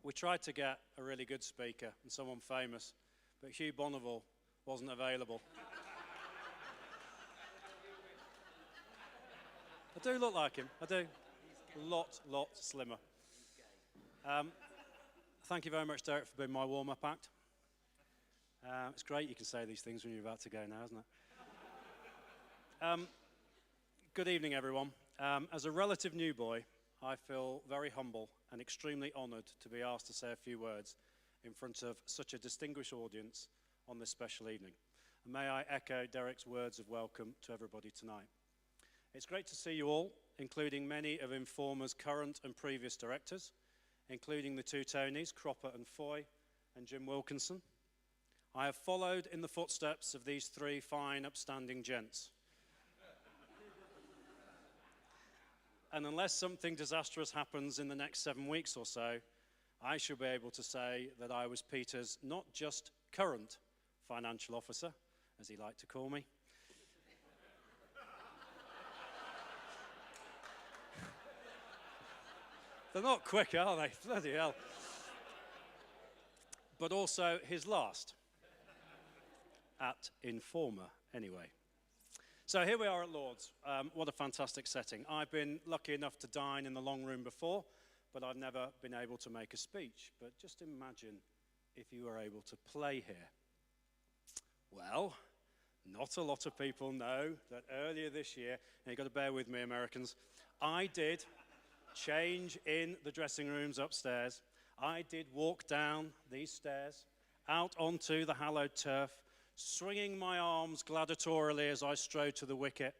We tried to get a really good speaker and someone famous, but Hugh Bonneville wasn't available. I do look like him, I do. Lot slimmer. Thank you very much, Derek, for being my warm-up act. It's great you can say these things when you're about to go now, isn't it? Good evening, everyone. As a relative new boy, I feel very humble and extremely honoured to be asked to say a few words in front of such a distinguished audience on this special evening. And may I echo Derek's words of welcome to everybody tonight. It's great to see you all, including many of Informa's current and previous directors, including the two Tonys, Cropper and Foy, and Jim Wilkinson. I have followed in the footsteps of these three fine, upstanding gents. And unless something disastrous happens in the next 7 weeks or so, I shall be able to say that I was Peter's not just current financial officer, as he liked to call me. They're not quick, are they? Bloody hell. But also his last. At Informa, anyway. So here we are at Lord's. What a fantastic setting. I've been lucky enough to dine in the long room before, but I've never been able to make a speech. But just imagine if you were able to play here. Well, not a lot of people know that earlier this year, and you've got to bear with me, Americans, I did change in the dressing rooms upstairs. I did walk down these stairs, out onto the hallowed turf, swinging my arms gladiatorily as I strode to the wicket,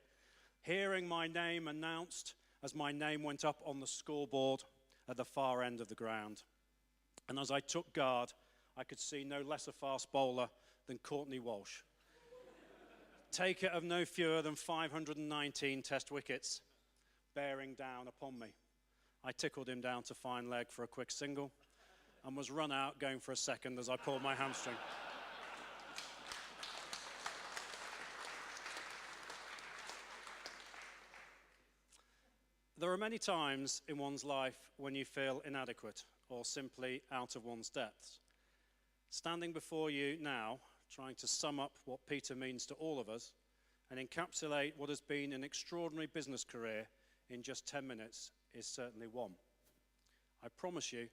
hearing my name announced as my name went up on the scoreboard at the far end of the ground. And as I took guard, I could see no less a fast bowler than Courtney Walsh, taker of no fewer than 519 test wickets, bearing down upon me. I tickled him down to fine leg for a quick single and was run out going for a second as I pulled my hamstring. There are many times in one's life when you feel inadequate or simply out of one's depths. Standing before you now, trying to sum up what Peter means to all of us and encapsulate what has been an extraordinary business career in just 10 minutes is certainly one. I promise you,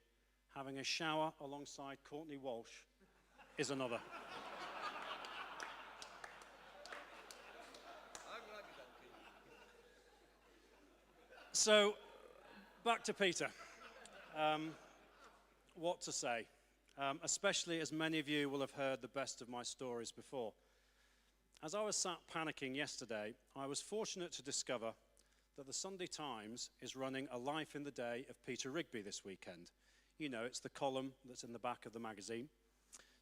having a shower alongside Courtney Walsh is another. So, back to Peter. What to say? Especially as many of you will have heard the best of my stories before. As I was sat panicking yesterday, I was fortunate to discover that the Sunday Times is running a Life in the Day of Peter Rigby this weekend. You know, it's the column that's in the back of the magazine.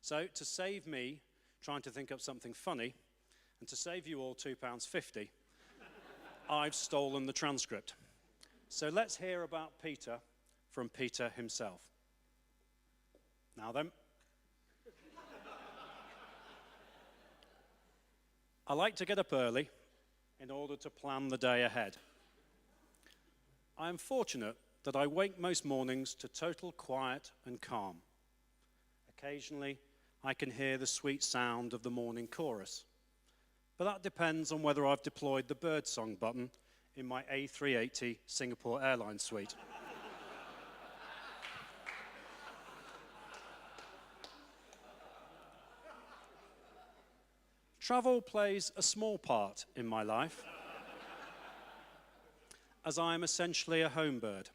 So, to save me trying to think up something funny, and to save you all £2.50, I've stolen the transcript. So let's hear about Peter from Peter himself. Now then. I like to get up early in order to plan the day ahead. I am fortunate that I wake most mornings to total quiet and calm. Occasionally, I can hear the sweet sound of the morning chorus, but that depends on whether I've deployed the birdsong button in my A380 Singapore Airlines suite. Travel plays a small part in my life, as I am essentially a home bird.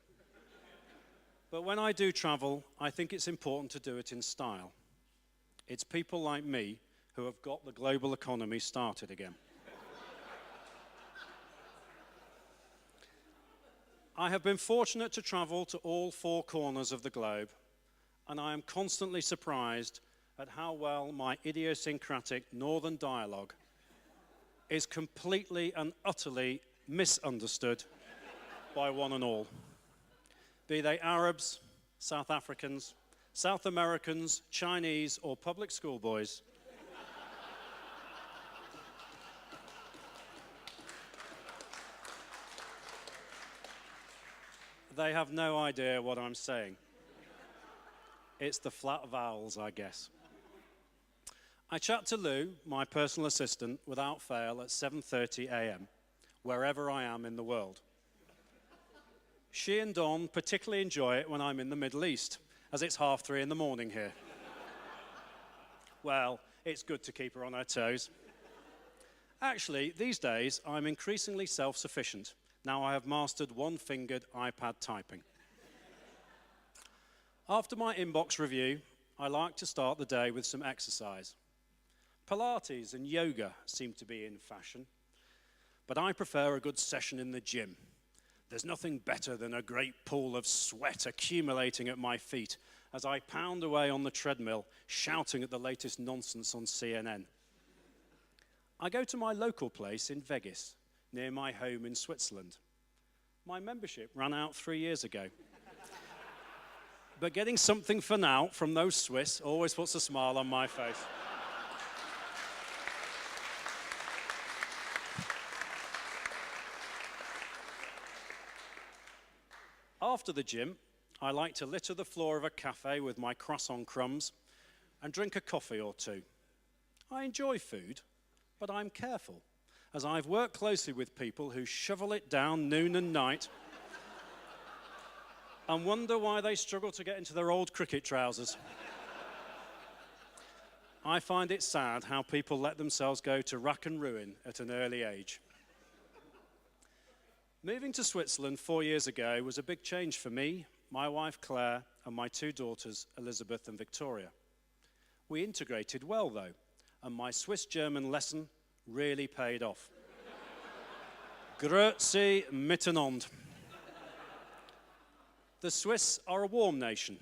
But when I do travel, I think it's important to do it in style. It's people like me who have got the global economy started again. I have been fortunate to travel to all four corners of the globe, and I am constantly surprised at how well my idiosyncratic northern dialogue is completely and utterly misunderstood by one and all. Be they Arabs, South Africans, South Americans, Chinese, or public school boys. They have no idea what I'm saying. It's the flat vowels, I guess. I chat to Lou, my personal assistant, without fail at 7:30 a.m., wherever I am in the world. She and Don particularly enjoy it when I'm in the Middle East, as it's 3:30 in the morning here. Well, it's good to keep her on her toes. Actually, these days, I'm increasingly self-sufficient. Now I have mastered one-fingered iPad typing. After my inbox review, I like to start the day with some exercise. Pilates and yoga seem to be in fashion, but I prefer a good session in the gym. There's nothing better than a great pool of sweat accumulating at my feet as I pound away on the treadmill, shouting at the latest nonsense on CNN. I go to my local place in Vegas, near my home in Switzerland. My membership ran out 3 years ago. But getting something for now from those Swiss always puts a smile on my face. After the gym, I like to litter the floor of a cafe with my croissant crumbs and drink a coffee or two. I enjoy food, but I'm careful, as I've worked closely with people who shovel it down noon and night and wonder why they struggle to get into their old cricket trousers. I find it sad how people let themselves go to rack and ruin at an early age. Moving to Switzerland 4 years ago was a big change for me, my wife Claire, and my 2 daughters, Elizabeth and Victoria. We integrated well, though, and my Swiss-German lesson really paid off. Grüezi miteinander. The Swiss are a warm nation,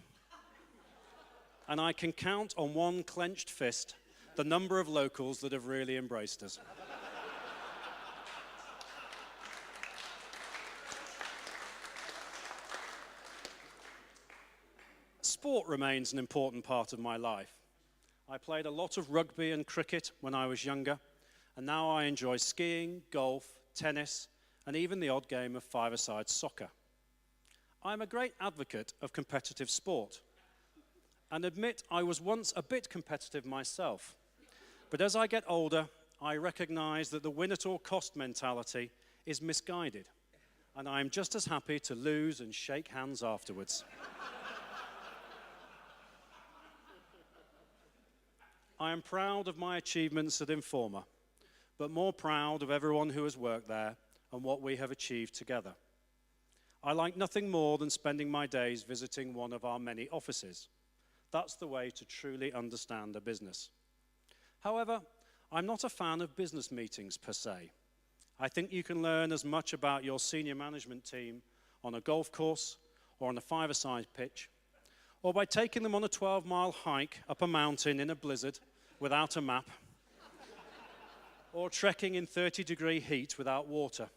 and I can count on one clenched fist the number of locals that have really embraced us. Sport remains an important part of my life. I played a lot of rugby and cricket when I was younger, and now I enjoy skiing, golf, tennis, and even the odd game of five-a-side soccer. I'm a great advocate of competitive sport, and admit I was once a bit competitive myself. But as I get older, I recognize that the win-at-all-cost mentality is misguided, and I'm just as happy to lose and shake hands afterwards. I am proud of my achievements at Informa, but more proud of everyone who has worked there and what we have achieved together. I like nothing more than spending my days visiting one of our many offices. That's the way to truly understand a business. However, I'm not a fan of business meetings per se. I think you can learn as much about your senior management team on a golf course or on a five-a-side pitch, or by taking them on a 12-mile hike up a mountain in a blizzard without a map, or trekking in 30-degree heat without water,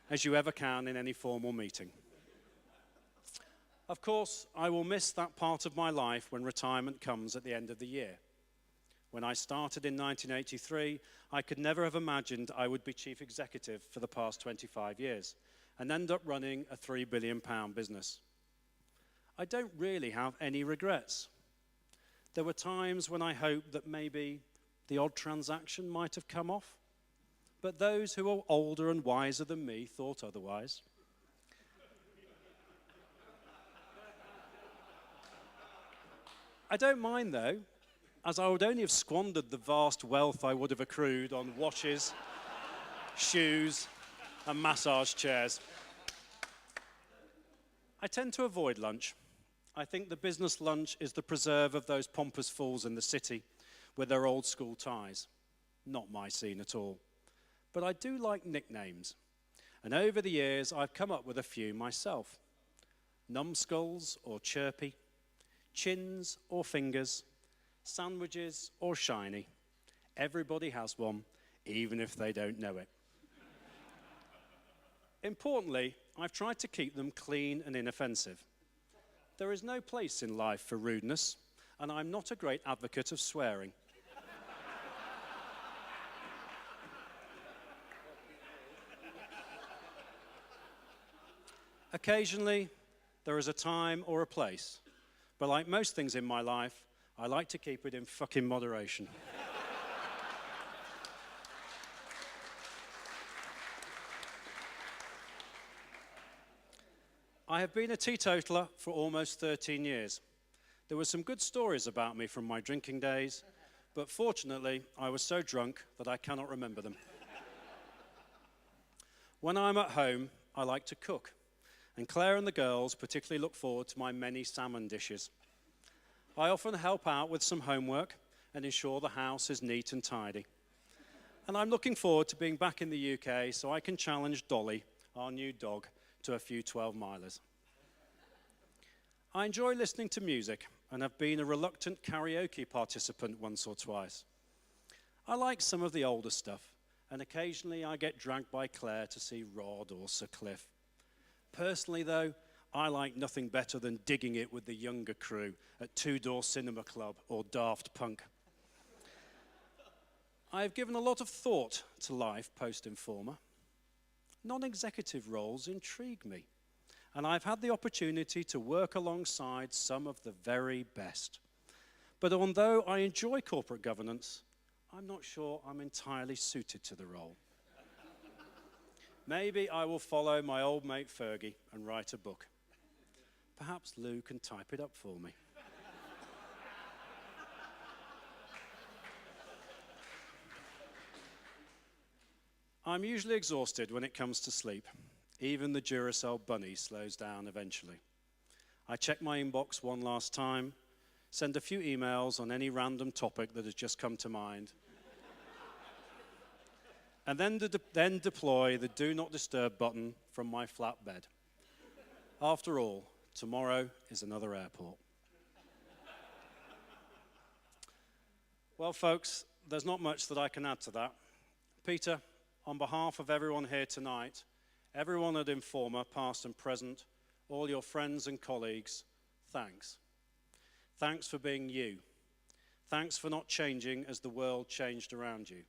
as you ever can in any formal meeting. Of course, I will miss that part of my life when retirement comes at the end of the year. When I started in 1983, I could never have imagined I would be chief executive for the past 25 years and end up running a £3 billion business. I don't really have any regrets. There were times when I hoped that maybe the odd transaction might have come off, but those who are older and wiser than me thought otherwise. I don't mind though, as I would only have squandered the vast wealth I would have accrued on watches, shoes, and massage chairs. I tend to avoid lunch. I think the business lunch is the preserve of those pompous fools in the city with their old school ties. Not my scene at all. But I do like nicknames. And over the years, I've come up with a few myself. Numbskulls or chirpy, chins or fingers, sandwiches or shiny. Everybody has one, even if they don't know it. Importantly, I've tried to keep them clean and inoffensive. There is no place in life for rudeness, and I'm not a great advocate of swearing. Occasionally, there is a time or a place, But like most things in my life, I like to keep it in fucking moderation. I have been a teetotaler for almost 13 years. There were some good stories about me from my drinking days, but fortunately, I was so drunk that I cannot remember them. When I'm at home, I like to cook, and Claire and the girls particularly look forward to my many salmon dishes. I often help out with some homework and ensure the house is neat and tidy. And I'm looking forward to being back in the UK so I can challenge Dolly, our new dog, to a few 12-milers. I enjoy listening to music and have been a reluctant karaoke participant once or twice. I like some of the older stuff, and occasionally I get dragged by Claire to see Rod or Sir Cliff. Personally, though, I like nothing better than digging it with the younger crew at Two Door Cinema Club or Daft Punk. I have given a lot of thought to life post-Informa. Non-executive roles intrigue me, and I've had the opportunity to work alongside some of the very best. But although I enjoy corporate governance, I'm not sure I'm entirely suited to the role. Maybe I will follow my old mate Fergie and write a book. Perhaps Lou can type it up for me. I'm usually exhausted when it comes to sleep. Even the Duracell bunny slows down eventually. I check my inbox one last time, send a few emails on any random topic that has just come to mind, and then deploy the Do Not Disturb button from my flat bed. After all, tomorrow is another airport. Well, folks, there's not much that I can add to that. Peter, on behalf of everyone here tonight, everyone at Informa, past and present, all your friends and colleagues, thanks. Thanks for being you. Thanks for not changing as the world changed around you.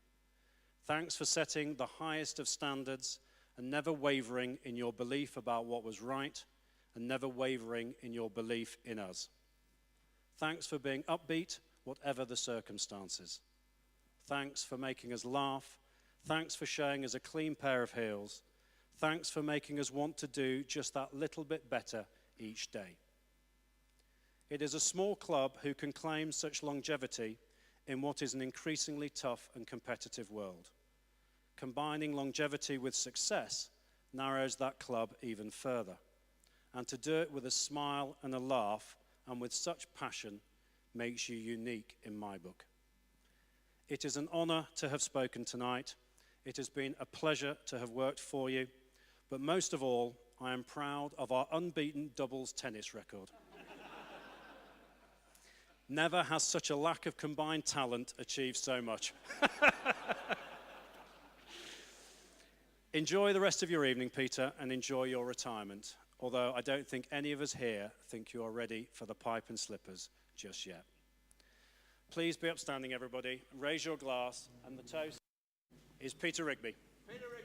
Thanks for setting the highest of standards and never wavering in your belief about what was right and never wavering in your belief in us. Thanks for being upbeat, whatever the circumstances. Thanks for making us laugh. Thanks for showing us a clean pair of heels. Thanks for making us want to do just that little bit better each day. It is a small club who can claim such longevity in what is an increasingly tough and competitive world. Combining longevity with success narrows that club even further. And to do it with a smile and a laugh and with such passion makes you unique in my book. It is an honor to have spoken tonight. It has been a pleasure to have worked for you. But most of all, I am proud of our unbeaten doubles tennis record. Never has such a lack of combined talent achieved so much. Enjoy the rest of your evening, Peter, and enjoy your retirement. Although I don't think any of us here think you are ready for the pipe and slippers just yet. Please be upstanding, everybody. Raise your glass, and the toast is Peter Rigby. Peter Rigby.